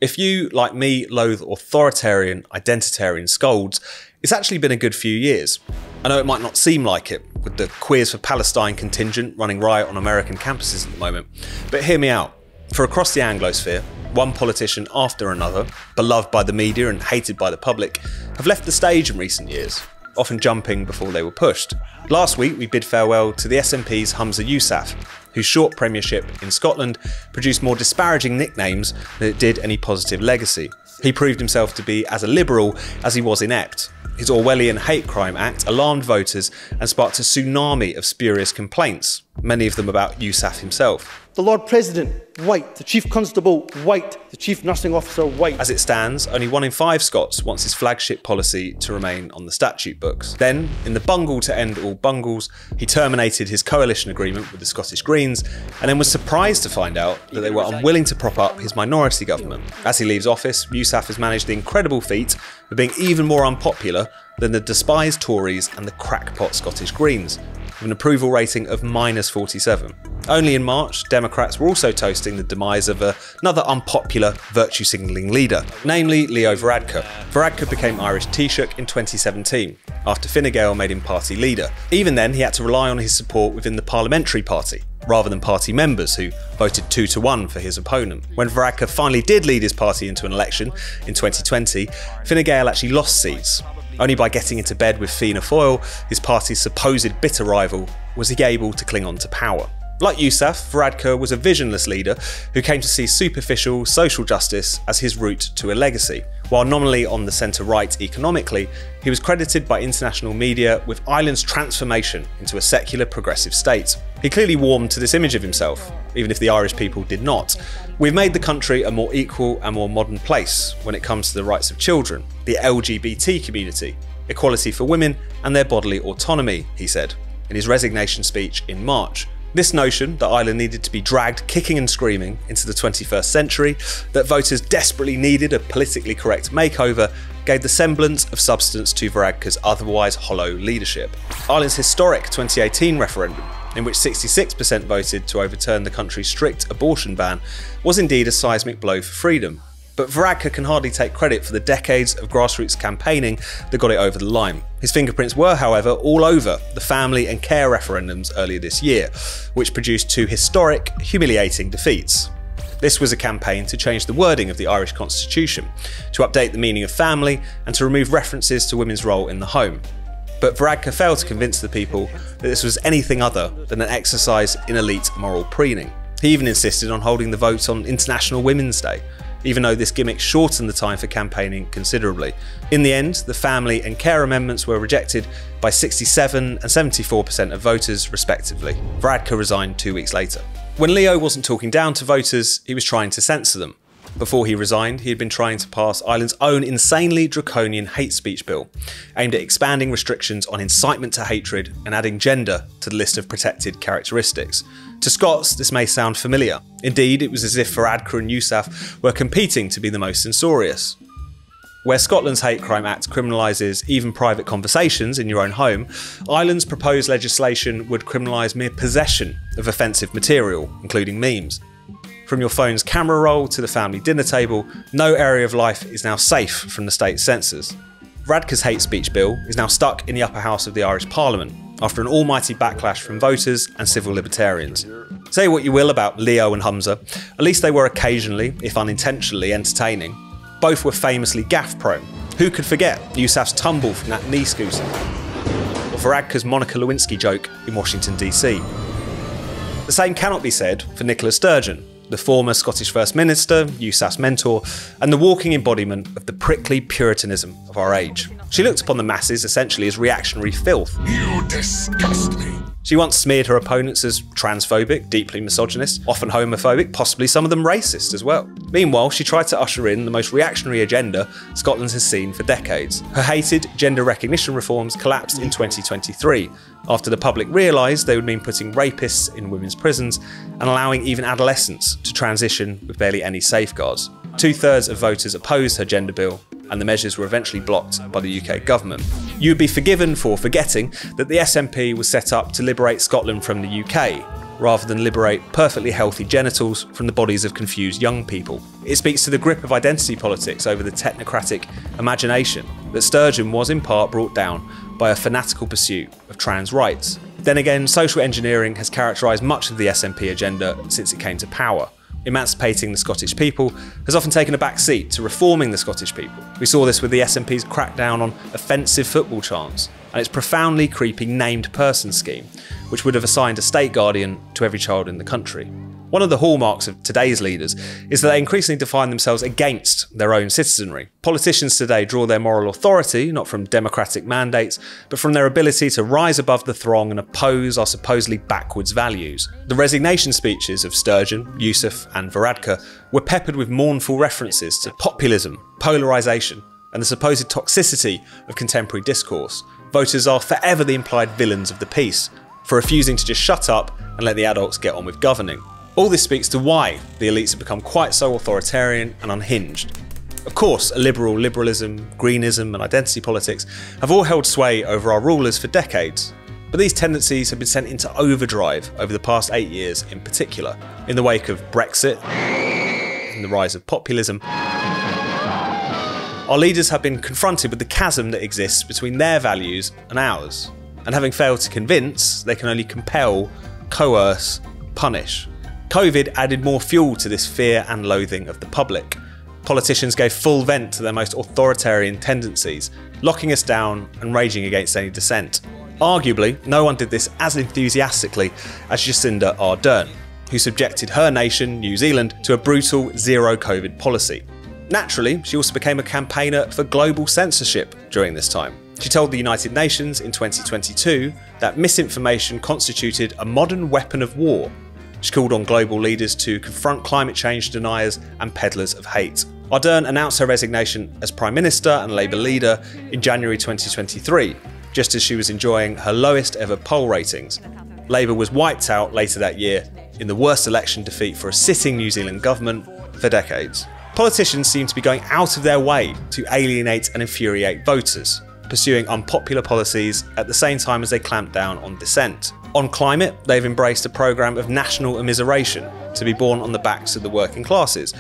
If you, like me, loathe authoritarian, identitarian scolds, it's actually been a good few years. I know it might not seem like it, with the Queers for Palestine contingent running riot on American campuses at the moment, but hear me out. For across the Anglosphere, one politician after another, beloved by the media and hated by the public, have left the stage in recent years, often jumping before they were pushed. Last week we bid farewell to the SNP's Humza Yousaf, whose short premiership in Scotland produced more disparaging nicknames than it did any positive legacy. He proved himself to be as a liberal as he was inept. His Orwellian hate crime act alarmed voters and sparked a tsunami of spurious complaints, many of them about Yousaf himself. The Lord President, white. The Chief Constable, white. The Chief Nursing Officer, white. As it stands, only 1 in 5 Scots wants his flagship policy to remain on the statute books. Then, in the bungle to end all bungles, he terminated his coalition agreement with the Scottish Greens, and then was surprised to find out that they were unwilling to prop up his minority government. As he leaves office, Yousaf has managed the incredible feat of being even more unpopular than the despised Tories and the crackpot Scottish Greens, with an approval rating of -47. Only in March, Democrats were also toasting the demise of another unpopular virtue-signalling leader, namely Leo Varadkar. Varadkar became Irish Taoiseach in 2017, after Fine Gael made him party leader. Even then, he had to rely on his support within the parliamentary party, rather than party members who voted 2-1 for his opponent. When Varadkar finally did lead his party into an election in 2020, Fine Gael actually lost seats. Only by getting into bed with Fianna Fáil, his party's supposed bitter rival, was he able to cling on to power. Like Yousaf, Varadkar was a visionless leader who came to see superficial social justice as his route to a legacy. While nominally on the centre-right economically, he was credited by international media with Ireland's transformation into a secular progressive state. He clearly warmed to this image of himself, even if the Irish people did not. We've made the country a more equal and more modern place when it comes to the rights of children, the LGBT community, equality for women and their bodily autonomy, he said, in his resignation speech in March. This notion that Ireland needed to be dragged kicking and screaming into the 21st century, that voters desperately needed a politically correct makeover, gave the semblance of substance to Varadkar's otherwise hollow leadership. Ireland's historic 2018 referendum, in which 66% voted to overturn the country's strict abortion ban, was indeed a seismic blow for freedom. But Varadkar can hardly take credit for the decades of grassroots campaigning that got it over the line. His fingerprints were, however, all over the family and care referendums earlier this year, which produced 2 historic, humiliating defeats. This was a campaign to change the wording of the Irish constitution, to update the meaning of family, and to remove references to women's role in the home. But Varadkar failed to convince the people that this was anything other than an exercise in elite moral preening. He even insisted on holding the vote on International Women's Day, even though this gimmick shortened the time for campaigning considerably. In the end, the family and care amendments were rejected by 67% and 74% of voters, respectively. Varadkar resigned 2 weeks later. When Leo wasn't talking down to voters, he was trying to censor them. Before he resigned, he had been trying to pass Ireland's own insanely draconian hate speech bill, aimed at expanding restrictions on incitement to hatred and adding gender to the list of protected characteristics. To Scots, this may sound familiar. Indeed, it was as if Varadkar and Yousaf were competing to be the most censorious. Where Scotland's Hate Crime Act criminalises even private conversations in your own home, Ireland's proposed legislation would criminalise mere possession of offensive material, including memes. From your phone's camera roll to the family dinner table, no area of life is now safe from the state's censors. Varadkar's hate speech bill is now stuck in the upper house of the Irish Parliament, after an almighty backlash from voters and civil libertarians. Say what you will about Leo and Humza, at least they were occasionally, if unintentionally, entertaining. Both were famously gaffe-prone. Who could forget Yousaf's tumble from that knee scooter, or Varadkar's Monica Lewinsky joke in Washington DC? The same cannot be said for Nicola Sturgeon, the former Scottish First Minister, Yousaf's mentor, and the walking embodiment of the prickly puritanism of our age. She looked upon the masses essentially as reactionary filth. You disgust me. She once smeared her opponents as transphobic, deeply misogynist, often homophobic, possibly some of them racist as well. Meanwhile, she tried to usher in the most reactionary agenda Scotland has seen for decades. Her hated gender recognition reforms collapsed in 2023, after the public realised they would mean putting rapists in women's prisons and allowing even adolescents to transition with barely any safeguards. 2/3 of voters opposed her gender bill, and the measures were eventually blocked by the UK government. You would be forgiven for forgetting that the SNP was set up to liberate Scotland from the UK, rather than liberate perfectly healthy genitals from the bodies of confused young people. It speaks to the grip of identity politics over the technocratic imagination that Sturgeon was in part brought down by a fanatical pursuit of trans rights. Then again, social engineering has characterised much of the SNP agenda since it came to power. Emancipating the Scottish people has often taken a back seat to reforming the Scottish people. We saw this with the SNP's crackdown on offensive football chants and its profoundly creepy named person scheme, which would have assigned a state guardian to every child in the country. One of the hallmarks of today's leaders is that they increasingly define themselves against their own citizenry. Politicians today draw their moral authority not from democratic mandates, but from their ability to rise above the throng and oppose our supposedly backwards values. The resignation speeches of Sturgeon, Yousaf and Varadkar were peppered with mournful references to populism, polarisation and the supposed toxicity of contemporary discourse. Voters are forever the implied villains of the piece for refusing to just shut up and let the adults get on with governing. All this speaks to why the elites have become quite so authoritarian and unhinged. Of course, liberalism, greenism and identity politics have all held sway over our rulers for decades, but these tendencies have been sent into overdrive over the past 8 years in particular, in the wake of Brexit and the rise of populism. Our leaders have been confronted with the chasm that exists between their values and ours, and having failed to convince, they can only compel, coerce, punish. COVID added more fuel to this fear and loathing of the public. Politicians gave full vent to their most authoritarian tendencies, locking us down and raging against any dissent. Arguably, no one did this as enthusiastically as Jacinda Ardern, who subjected her nation, New Zealand, to a brutal zero-COVID policy. Naturally, she also became a campaigner for global censorship during this time. She told the United Nations in 2022 that misinformation constituted a modern weapon of war. She called on global leaders to confront climate change deniers and peddlers of hate. Ardern announced her resignation as Prime Minister and Labour leader in January 2023, just as she was enjoying her lowest ever poll ratings. Labour was wiped out later that year in the worst election defeat for a sitting New Zealand government for decades. Politicians seem to be going out of their way to alienate and infuriate voters, pursuing unpopular policies at the same time as they clamp down on dissent. On climate, they've embraced a programme of national immiseration to be borne on the backs of the working classes.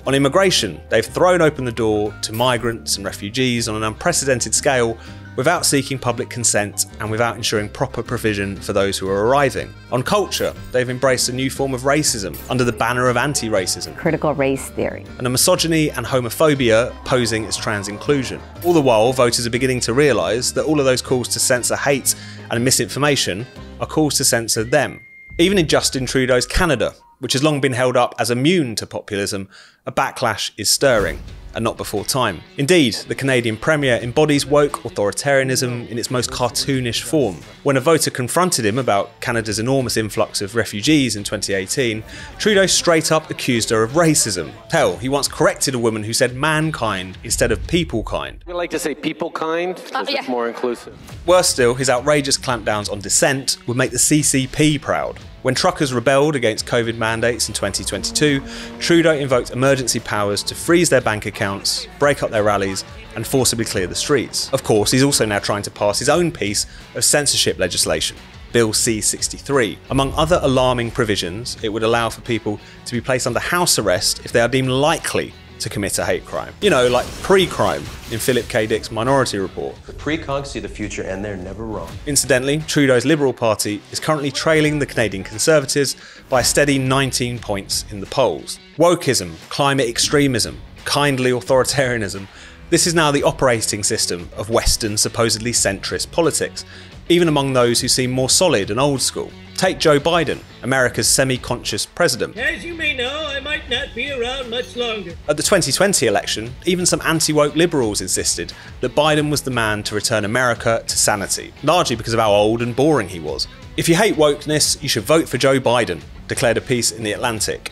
On immigration, they've thrown open the door to migrants and refugees on an unprecedented scale without seeking public consent and without ensuring proper provision for those who are arriving. On culture, they've embraced a new form of racism under the banner of anti-racism. Critical race theory. And a misogyny and homophobia posing as trans inclusion. All the while, voters are beginning to realise that all of those calls to censor hate and misinformation are calls to censor them. Even in Justin Trudeau's Canada, which has long been held up as immune to populism, a backlash is stirring, and not before time. Indeed, the Canadian Premier embodies woke authoritarianism in its most cartoonish form. When a voter confronted him about Canada's enormous influx of refugees in 2018, Trudeau straight up accused her of racism. Hell, he once corrected a woman who said mankind instead of peoplekind. We like to say peoplekind because it's more inclusive. Worse still, his outrageous clampdowns on dissent would make the CCP proud. When truckers rebelled against COVID mandates in 2022, Trudeau invoked emergency powers to freeze their bank accounts, break up their rallies, and forcibly clear the streets. Of course, he's also now trying to pass his own piece of censorship legislation, Bill C-63. Among other alarming provisions, it would allow for people to be placed under house arrest if they are deemed likely to commit a hate crime. You know, like pre-crime in Philip K. Dick's Minority Report. The precogs see the future and they're never wrong. Incidentally, Trudeau's Liberal Party is currently trailing the Canadian Conservatives by a steady 19 points in the polls. Wokeism, climate extremism, kindly authoritarianism, this is now the operating system of Western, supposedly centrist politics, even among those who seem more solid and old school. Take Joe Biden, America's semi-conscious president. As you may know, I might not be around much longer. At the 2020 election, even some anti-woke liberals insisted that Biden was the man to return America to sanity, largely because of how old and boring he was. If you hate wokeness, you should vote for Joe Biden, declared a piece in The Atlantic.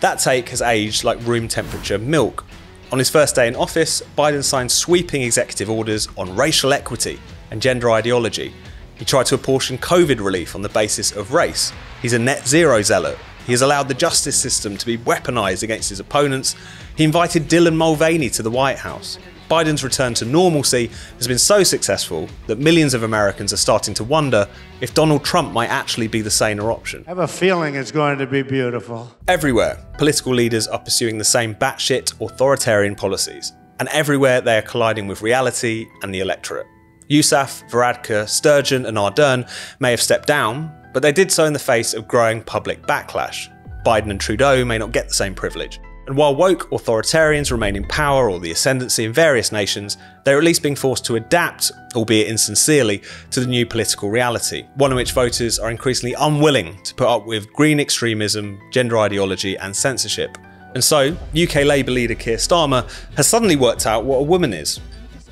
That take has aged like room temperature milk. On his first day in office, Biden signed sweeping executive orders on racial equity and gender ideology. He tried to apportion COVID relief on the basis of race. He's a net zero zealot. He has allowed the justice system to be weaponised against his opponents. He invited Dylan Mulvaney to the White House. Biden's return to normalcy has been so successful that millions of Americans are starting to wonder if Donald Trump might actually be the saner option. I have a feeling it's going to be beautiful. Everywhere, political leaders are pursuing the same batshit authoritarian policies. And everywhere they are colliding with reality and the electorate. Yousaf, Varadkar, Sturgeon and Ardern may have stepped down, but they did so in the face of growing public backlash. Biden and Trudeau may not get the same privilege. And while woke authoritarians remain in power or the ascendancy in various nations, they're at least being forced to adapt, albeit insincerely, to the new political reality, one in which voters are increasingly unwilling to put up with green extremism, gender ideology and censorship. And so, UK Labour leader Keir Starmer has suddenly worked out what a woman is.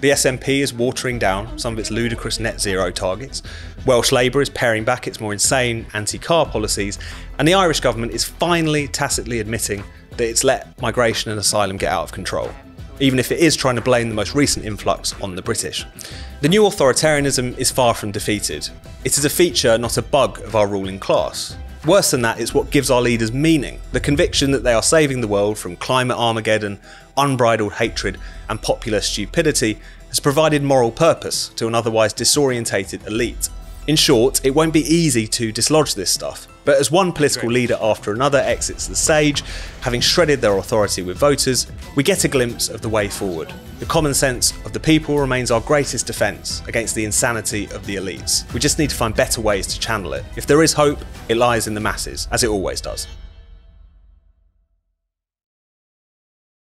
The SNP is watering down some of its ludicrous net zero targets, Welsh Labour is paring back its more insane anti-car policies, and the Irish government is finally tacitly admitting that it's let migration and asylum get out of control, even if it is trying to blame the most recent influx on the British. The new authoritarianism is far from defeated. It is a feature, not a bug, of our ruling class. Worse than that, it's what gives our leaders meaning, the conviction that they are saving the world from climate Armageddon, unbridled hatred and popular stupidity has provided moral purpose to an otherwise disorientated elite. In short, it won't be easy to dislodge this stuff, but as one political leader after another exits the stage, having shredded their authority with voters, we get a glimpse of the way forward. The common sense of the people remains our greatest defence against the insanity of the elites. We just need to find better ways to channel it. If there is hope, it lies in the masses, as it always does.